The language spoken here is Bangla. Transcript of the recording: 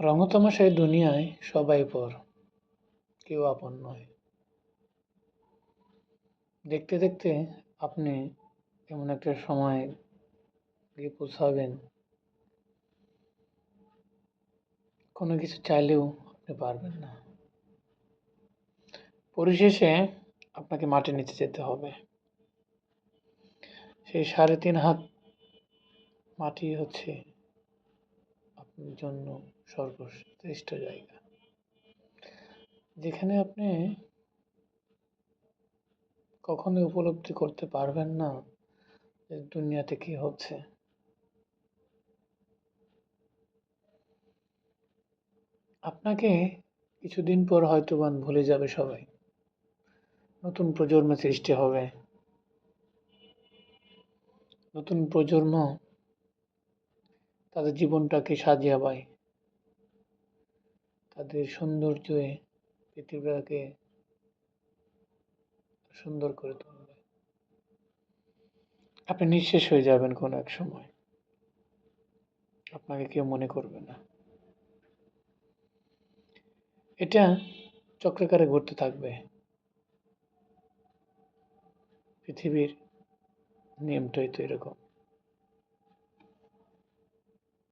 রঙতামাশায় দুনিয়ায় সবাই পর, কেউ আপন নয়। দেখতে দেখতে আপনি এমন একটা সময় গিয়ে পৌঁছাবেন, কোনো কিছু চাইলেও আপনি পারবেন না। পরিশেষে আপনাকে মাটির নিচে যেতে হবে। সেই ৩.৫ হাত মাটি হচ্ছে আপনার জন্য সর্বশ্রেষ্ঠ জায়গা, যেখানে আপনি কখনোই উপলব্ধি করতে পারবেন না যে দুনিয়াতে কি হচ্ছে। আপনাকে কিছুদিন পর হয়তোবা ভুলে যাবে সবাই। নতুন প্রজন্ম সৃষ্টি হবে। নতুন প্রজন্ম তাদের জীবনটাকে সাজিয়ে তাদের সৌন্দর্যে পৃথিবীটাকে সুন্দর করে তুলবে। আপনি নিঃশেষ হয়ে যাবেন কোনো এক সময়, আপনাকে কেউ মনে করবে না। এটা চক্রাকারে ঘুরতে থাকবে। পৃথিবীর নিয়মটাই তো এরকম।